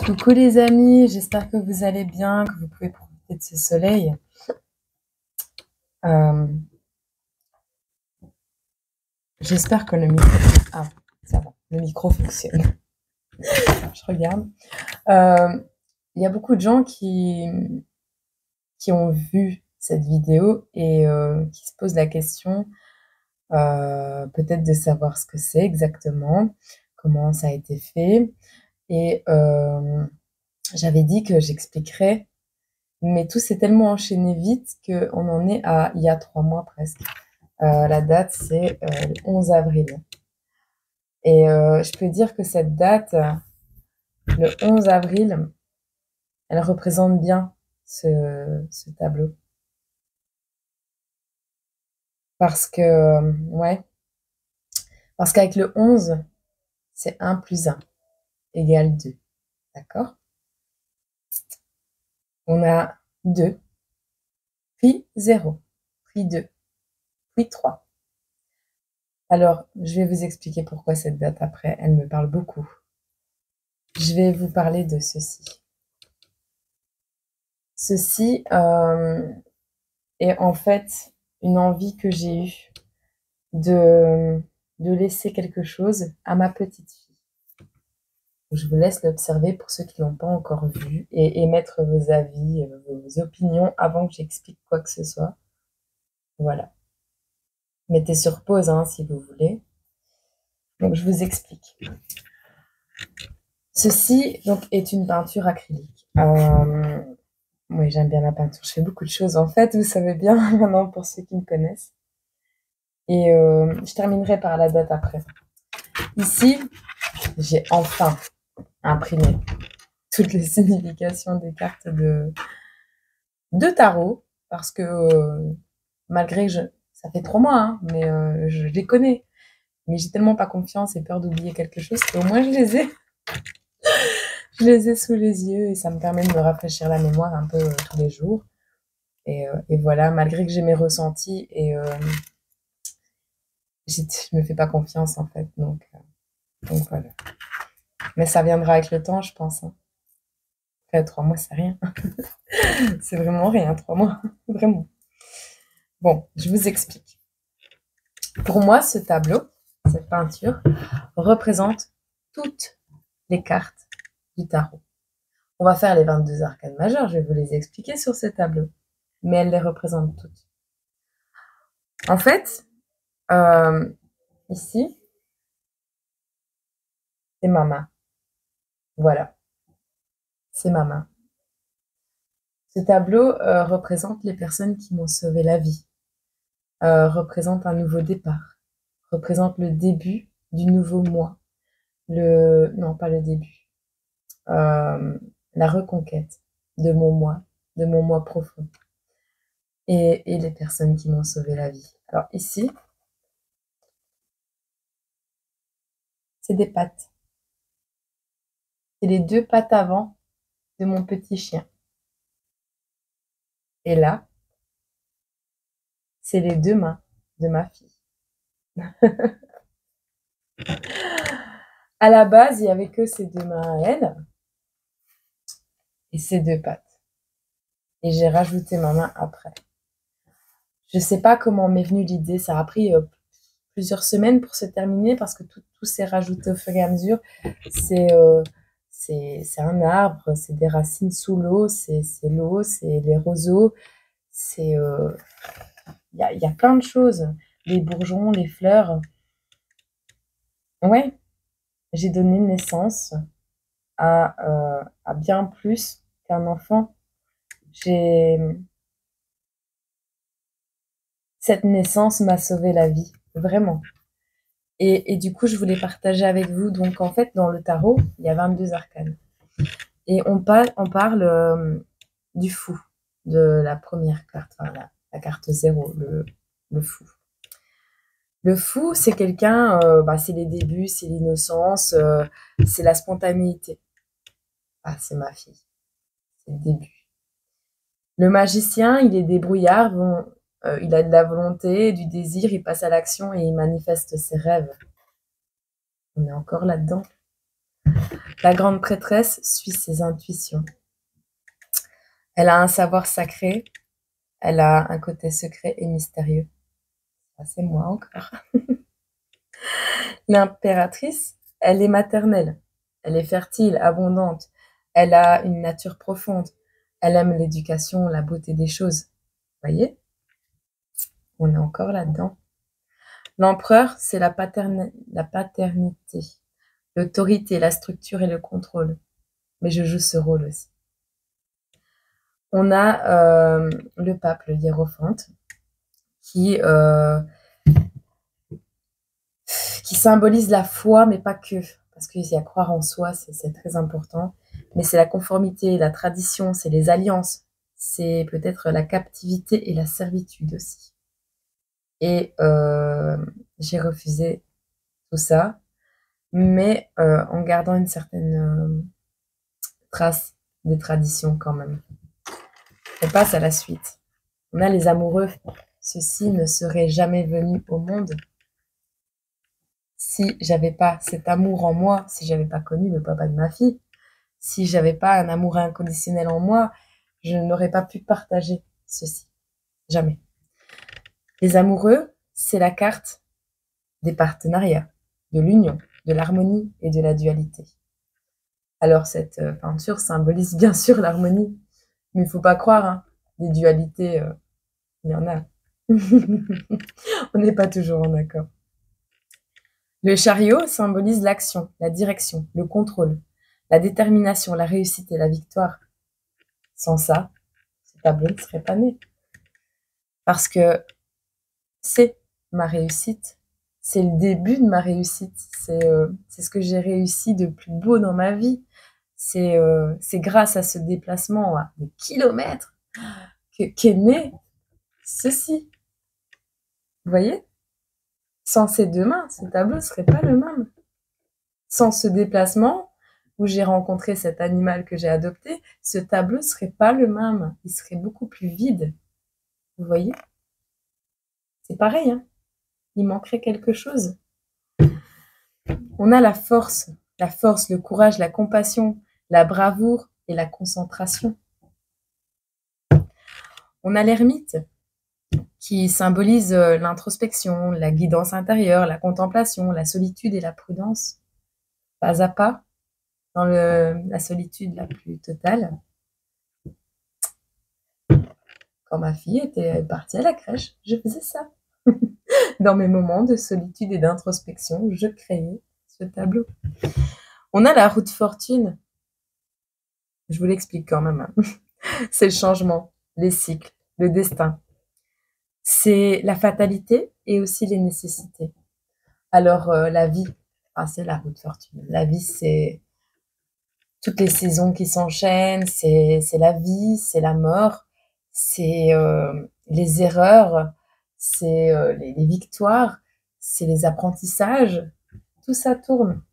Coucou les amis, j'espère que vous allez bien, que vous pouvez profiter de ce soleil. Euh, J'espère que le micro... Ah, ça va, le micro fonctionne. Je regarde. Euh, Il y a beaucoup de gens qui ont vu cette vidéo et qui se posent la question peut-être de savoir ce que c'est exactement, comment ça a été fait. Et j'avais dit que j'expliquerais. Mais tout s'est tellement enchaîné vite qu'on en est à il y a 3 mois presque. La date, c'est le 11 avril. Et je peux dire que cette date, le 11 avril, elle représente bien ce tableau. Parce que, ouais, parce qu'avec le 11, c'est 1 plus 1 égale 2. D'accord? On a 2, puis 0, puis 2, puis 3. Alors, je vais vous expliquer pourquoi cette date après, elle me parle beaucoup. Je vais vous parler de ceci. Ceci est en fait une envie que j'ai eue de laisser quelque chose à ma petite fille. Je vous laisse l'observer pour ceux qui ne l'ont pas encore vu et émettre vos avis, vos opinions avant que j'explique quoi que ce soit. Voilà. Mettez sur pause hein, si vous voulez. Donc je vous explique. Ceci donc est une peinture acrylique. Oui, j'aime bien la peinture. Je fais beaucoup de choses en fait, vous savez bien maintenant pour ceux qui me connaissent. Et je terminerai par la date après. Ici, j'ai enfin imprimé toutes les significations des cartes de tarot parce que malgré que ça fait 3 mois, hein, mais je les connais. Mais j'ai tellement pas confiance et peur d'oublier quelque chose qu'au moins je les ai sous les yeux et ça me permet de me rafraîchir la mémoire un peu tous les jours. Et voilà, malgré que j'ai mes ressentis et je me fais pas confiance en fait. Donc voilà. Mais ça viendra avec le temps, je pense. Hein. Après 3 mois, c'est rien. C'est vraiment rien, 3 mois. Vraiment. Bon, je vous explique. Pour moi, ce tableau, cette peinture, représente toutes les cartes du tarot. On va faire les 22 arcanes majeures, je vais vous les expliquer sur ce tableau. Mais elles les représentent toutes. En fait, ici, c'est ma main. Voilà, c'est ma main. Ce tableau représente les personnes qui m'ont sauvé la vie, représente un nouveau départ, représente le début du nouveau moi. Non, pas le début. La reconquête de mon moi profond. Et les personnes qui m'ont sauvé la vie. Alors ici, c'est des pattes. C'est les 2 pattes avant de mon petit chien. Et là, c'est les 2 mains de ma fille. À la base, il n'y avait que ces 2 mains à elle et ces 2 pattes. Et j'ai rajouté ma main après. Je ne sais pas comment m'est venue l'idée. Ça a pris plusieurs semaines pour se terminer parce que tout s'est rajouté au fur et à mesure. C'est un arbre, c'est des racines sous l'eau, c'est l'eau, c'est les roseaux, il y a plein de choses. Les bourgeons, les fleurs. Ouais, j'ai donné naissance à bien plus qu'un enfant. Cette naissance m'a sauvé la vie, vraiment. Et du coup, je voulais partager avec vous. Donc, en fait, dans le tarot, il y a 22 arcanes. Et on parle du fou, de la première carte, enfin, la carte 0, le fou. Le fou, c'est quelqu'un, c'est les débuts, c'est l'innocence, c'est la spontanéité. Ah, c'est ma fille, c'est le début. Le magicien, il est débrouillard, il a de la volonté, du désir, il passe à l'action et il manifeste ses rêves. On est encore là-dedans. La grande prêtresse suit ses intuitions. Elle a un savoir sacré, elle a un côté secret et mystérieux. Ça, c'est moi encore. L'impératrice, elle est maternelle, elle est fertile, abondante, elle a une nature profonde, elle aime l'éducation, la beauté des choses. Vous voyez? On est encore là-dedans. L'empereur, c'est la paternité, l'autorité, la structure et le contrôle. Mais je joue ce rôle aussi. On a le pape, le hiérophante, qui symbolise la foi, mais pas que. Parce qu'il y a croire en soi, c'est très important. Mais c'est la conformité, la tradition, c'est les alliances. C'est peut-être la captivité et la servitude aussi. Et j'ai refusé tout ça, mais en gardant une certaine trace des traditions quand même. On passe à la suite. On a les amoureux. Ceux-ci ne seraient jamais venus au monde si j'avais pas cet amour en moi, si j'avais pas connu le papa de ma fille, si j'avais pas un amour inconditionnel en moi, je n'aurais pas pu partager ceci. Jamais. Les amoureux, c'est la carte des partenariats, de l'union, de l'harmonie et de la dualité. Alors cette peinture symbolise bien sûr l'harmonie, mais il faut pas croire, hein, des dualités, il y en a. On n'est pas toujours en accord. Le chariot symbolise l'action, la direction, le contrôle, la détermination, la réussite et la victoire. Sans ça, ce tableau ne serait pas né. Parce que c'est ma réussite, c'est le début de ma réussite, c'est ce que j'ai réussi de plus beau dans ma vie. C'est grâce à ce déplacement à des kilomètres qu'est né ceci. Vous voyez? Sans ces deux mains, ce tableau ne serait pas le même. Sans ce déplacement, où j'ai rencontré cet animal que j'ai adopté, ce tableau ne serait pas le même. Il serait beaucoup plus vide. Vous voyez? C'est pareil, hein? Il manquerait quelque chose. On a la force, le courage, la compassion, la bravoure et la concentration. On a l'ermite, qui symbolise l'introspection, la guidance intérieure, la contemplation, la solitude et la prudence. Pas à pas, dans la solitude la plus totale. Quand ma fille était partie à la crèche, je faisais ça. Dans mes moments de solitude et d'introspection, je créais ce tableau. On a la roue de fortune. Je vous l'explique quand même, hein. C'est le changement, les cycles, le destin. C'est la fatalité et aussi les nécessités. Alors, la vie, c'est la roue de fortune. La vie, c'est toutes les saisons qui s'enchaînent, c'est la vie, c'est la mort, c'est les erreurs, c'est les victoires, c'est les apprentissages. Tout ça tourne,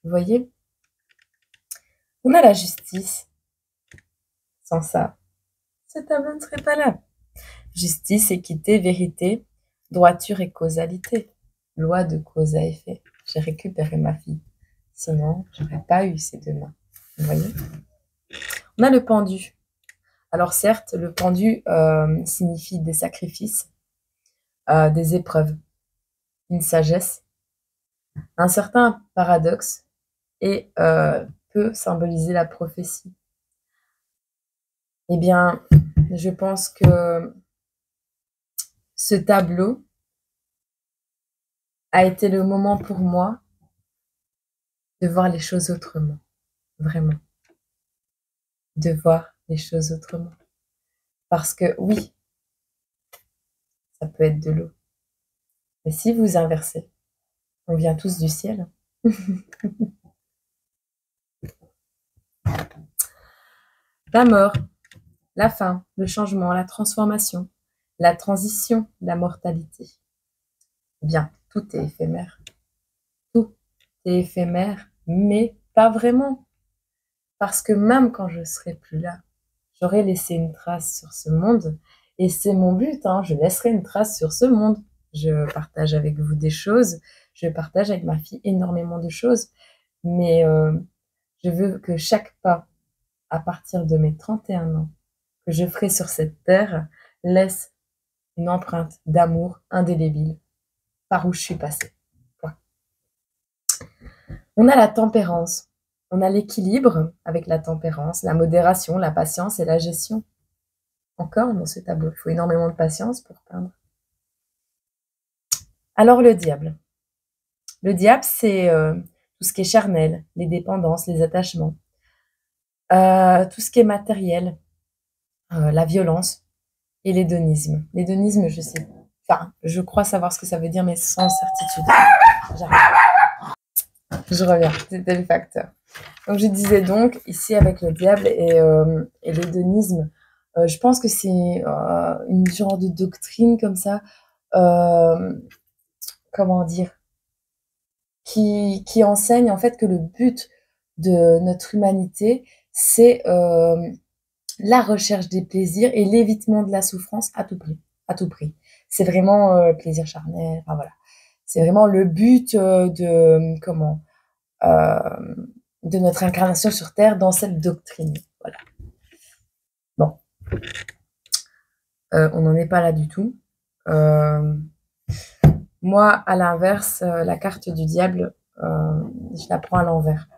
vous voyez? On a la justice. Sans ça, ce tableau ne serait pas là. Justice, équité, vérité, droiture et causalité. Loi de cause à effet. J'ai récupéré ma fille. Sinon, j'aurais pas eu ces deux mains. Vous voyez? On a le pendu. Alors certes, le pendu signifie des sacrifices, des épreuves, une sagesse, un certain paradoxe et peut symboliser la prophétie. Eh bien, je pense que ce tableau a été le moment pour moi de voir les choses autrement, vraiment. De voir les choses autrement. Parce que oui, ça peut être de l'eau. Mais si vous inversez, on vient tous du ciel. La mort, la fin, le changement, la transformation, la transition, la mortalité. Eh bien, tout est éphémère. Tout est éphémère, mais pas vraiment. Parce que même quand je serai plus là, j'aurai laissé une trace sur ce monde. Et c'est mon but, hein, je laisserai une trace sur ce monde. Je partage avec vous des choses, je partage avec ma fille énormément de choses. mais je veux que chaque pas, à partir de mes 31 ans, que je ferai sur cette terre, laisse une empreinte d'amour indélébile par où je suis passée. Point. On a la tempérance, on a l'équilibre avec la tempérance, la modération, la patience et la gestion. Encore dans ce tableau, il faut énormément de patience pour peindre. Alors le diable. Le diable, c'est tout ce qui est charnel, les dépendances, les attachements, tout ce qui est matériel, la violence et l'hédonisme. L'hédonisme, je crois savoir ce que ça veut dire, mais sans certitude. Je reviens, c'était le facteur. Donc je disais donc, ici avec le diable et l'hédonisme, je pense que c'est une genre de doctrine comme ça, comment dire, qui enseigne en fait que le but de notre humanité, c'est la recherche des plaisirs et l'évitement de la souffrance à tout prix. À tout prix. C'est vraiment plaisir charnel. Enfin voilà, c'est vraiment le but de notre incarnation sur Terre dans cette doctrine. Voilà. Bon, on n'en est pas là du tout. Moi, à l'inverse, la carte du diable, je la prends à l'envers.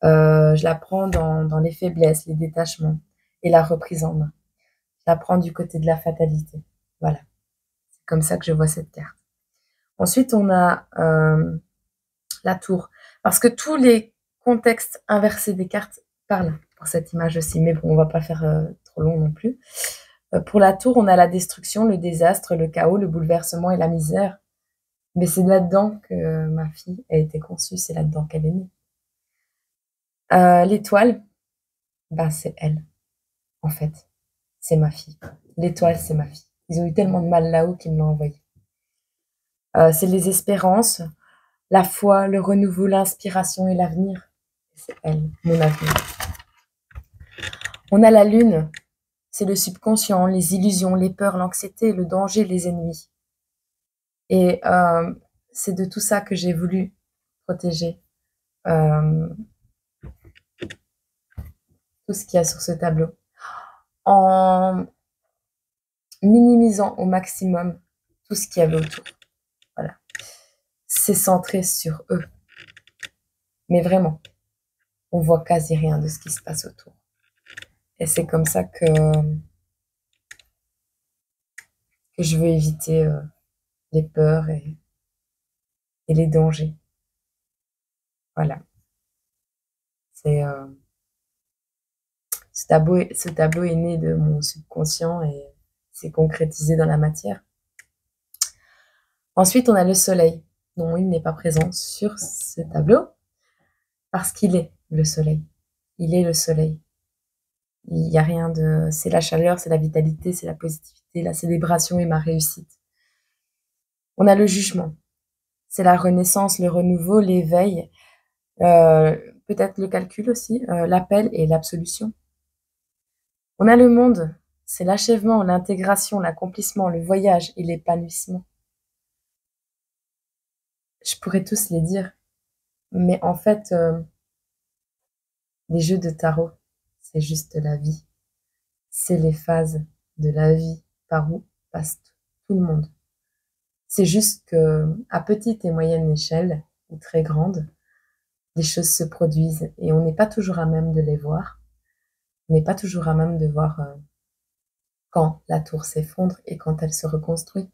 Je la prends dans les faiblesses, les détachements et la reprise en main. Je la prends du côté de la fatalité. Voilà. C'est comme ça que je vois cette carte. Ensuite, on a la tour. Parce que tous les contextes inversés des cartes parlent pour cette image aussi. Mais bon, on va pas faire trop long non plus. Pour la tour, on a la destruction, le désastre, le chaos, le bouleversement et la misère. Mais c'est là-dedans que ma fille a été conçue. C'est là-dedans qu'elle est née. L'étoile, ben c'est elle, en fait. C'est ma fille. L'étoile, c'est ma fille. Ils ont eu tellement de mal là-haut qu'ils me l'ont envoyée. C'est les espérances, la foi, le renouveau, l'inspiration et l'avenir. C'est elle, mon avenir. On a la lune, c'est le subconscient, les illusions, les peurs, l'anxiété, le danger, les ennemis. Et c'est de tout ça que j'ai voulu protéger tout ce qu'il y a sur ce tableau. En minimisant au maximum tout ce qu'il y avait autour. Voilà. C'est centré sur eux. Mais vraiment, on voit quasi rien de ce qui se passe autour. Et c'est comme ça que je veux éviter les peurs et les dangers. Voilà. C'est ce tableau est né de mon subconscient et s'est concrétisé dans la matière. Ensuite, on a le soleil. Non, il n'est pas présent sur ce tableau parce qu'il est le soleil. Il est le soleil. Il n'y a rien de... C'est la chaleur, c'est la vitalité, c'est la positivité, la célébration et ma réussite. On a le jugement. C'est la renaissance, le renouveau, l'éveil, peut-être le calcul aussi, l'appel et l'absolution. On a le monde. C'est l'achèvement, l'intégration, l'accomplissement, le voyage et l'épanouissement. Je pourrais tous les dire, mais en fait, les jeux de tarot, c'est juste la vie. C'est les phases de la vie par où passe tout le monde. C'est juste que, à petite et moyenne échelle, ou très grande, les choses se produisent et on n'est pas toujours à même de les voir. On n'est pas toujours à même de voir quand la tour s'effondre et quand elle se reconstruit.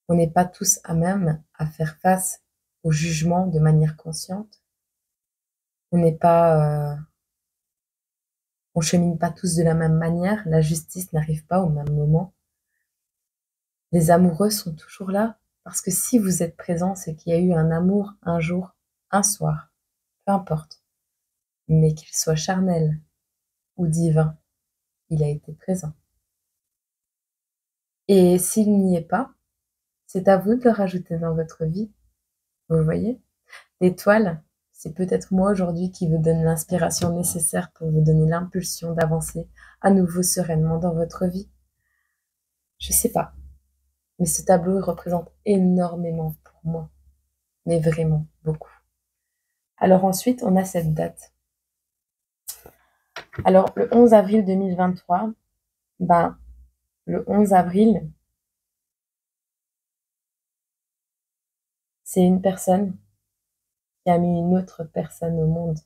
On n'est pas tous à même à faire face au jugement de manière consciente. On n'est pas, on chemine pas tous de la même manière. La justice n'arrive pas au même moment. Les amoureux sont toujours là parce que si vous êtes présent, c'est qu'il y a eu un amour un jour, un soir, peu importe. Mais qu'il soit charnel ou divin, il a été présent. Et s'il n'y est pas, c'est à vous de le rajouter dans votre vie. Vous voyez? L'étoile, c'est peut-être moi aujourd'hui qui vous donne l'inspiration nécessaire pour vous donner l'impulsion d'avancer à nouveau sereinement dans votre vie. Je sais pas, mais ce tableau représente énormément pour moi, mais vraiment beaucoup. Alors ensuite, on a cette date. Alors, le 11 avril 2023, ben, le 11 avril, c'est une personne qui a mis une autre personne au monde.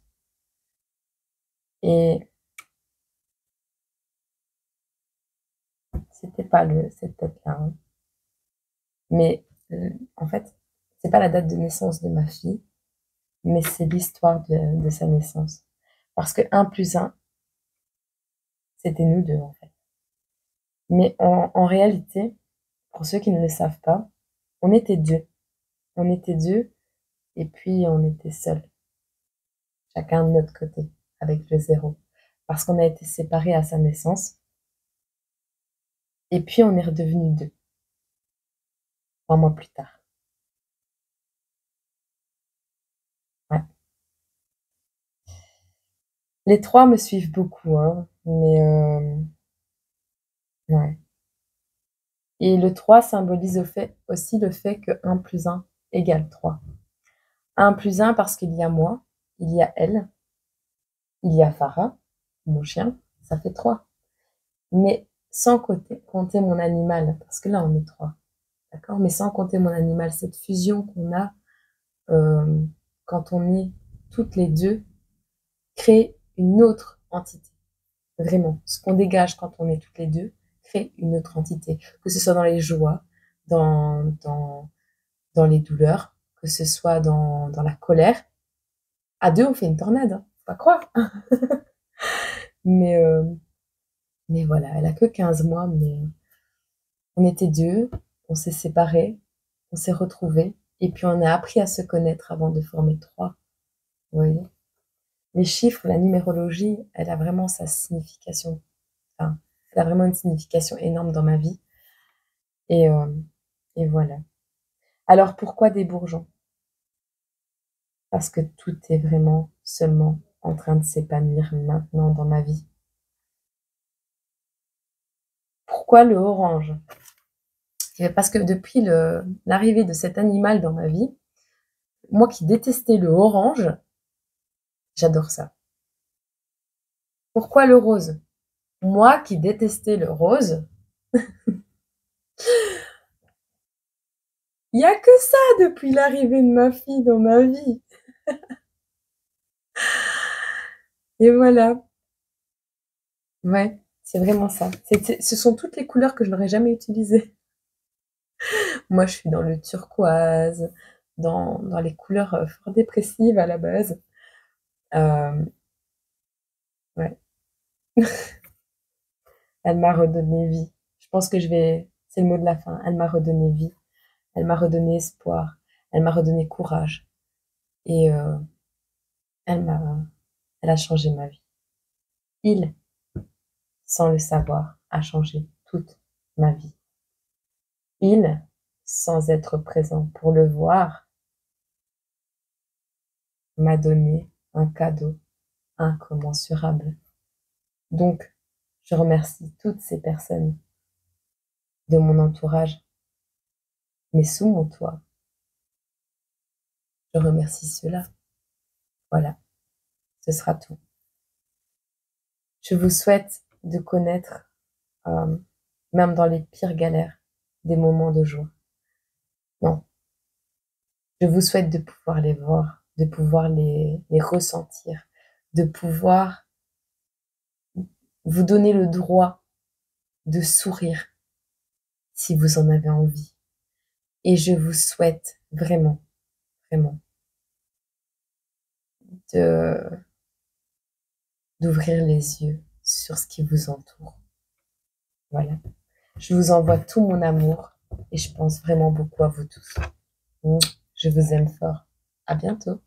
Et c'était pas cette date-là, hein. Mais en fait, c'est pas la date de naissance de ma fille, mais c'est l'histoire de sa naissance. Parce que 1 plus 1, c'était nous deux, en fait. Mais en réalité, pour ceux qui ne le savent pas, on était deux. On était deux, et puis on était seuls, chacun de notre côté, avec le zéro. Parce qu'on a été séparés à sa naissance, et puis on est redevenus deux, 3 mois plus tard. Ouais. Les 3 me suivent beaucoup, hein, mais ouais. Et le 3 symbolise aussi le fait que 1 plus 1 égale 3. 1 plus 1 parce qu'il y a moi, il y a elle, il y a Farah, mon chien, ça fait 3. Mais sans compter mon animal, parce que là on est 3, d'accord? Mais sans compter mon animal, cette fusion qu'on a quand on est toutes les deux crée une autre entité. Vraiment, ce qu'on dégage quand on est toutes les deux crée une autre entité, que ce soit dans les joies, dans, dans, dans les douleurs, que ce soit dans la colère. À deux, on fait une tornade, hein, faut pas croire. Mais, euh, mais voilà, elle a que 15 mois, mais on était deux, on s'est séparés, on s'est retrouvés, et puis on a appris à se connaître avant de former 3. Vous voyez? Les chiffres, la numérologie, elle a vraiment sa signification. Enfin, elle a vraiment une signification énorme dans ma vie. Et, euh, et voilà. Alors pourquoi des bourgeons? Parce que tout est vraiment seulement en train de s'épanouir maintenant dans ma vie. Pourquoi le orange? Parce que depuis l'arrivée de cet animal dans ma vie, moi qui détestais le orange, j'adore ça. Pourquoi le rose? Moi qui détestais le rose, il n'y a que ça depuis l'arrivée de ma fille dans ma vie. Et voilà. Ouais, c'est vraiment ça. Ce sont toutes les couleurs que je n'aurais jamais utilisées. Moi, je suis dans le turquoise, dans les couleurs fort dépressives à la base. Euh, ouais. Elle m'a redonné vie. Je pense que c'est le mot de la fin. Elle m'a redonné vie. Elle m'a redonné espoir. Elle m'a redonné courage. Et elle m'a, elle a changé ma vie. Il, sans le savoir, a changé toute ma vie. Il, sans être présent pour le voir, m'a donné un cadeau incommensurable. Donc, je remercie toutes ces personnes de mon entourage, mais sous mon toit. Je remercie ceux-là. Voilà, ce sera tout. Je vous souhaite de connaître, même dans les pires galères, des moments de joie. Non, je vous souhaite de pouvoir les voir, de pouvoir les ressentir, de pouvoir vous donner le droit de sourire si vous en avez envie. Et je vous souhaite vraiment, vraiment d'ouvrir les yeux sur ce qui vous entoure. Voilà. Je vous envoie tout mon amour et je pense vraiment beaucoup à vous tous. Je vous aime fort. À bientôt.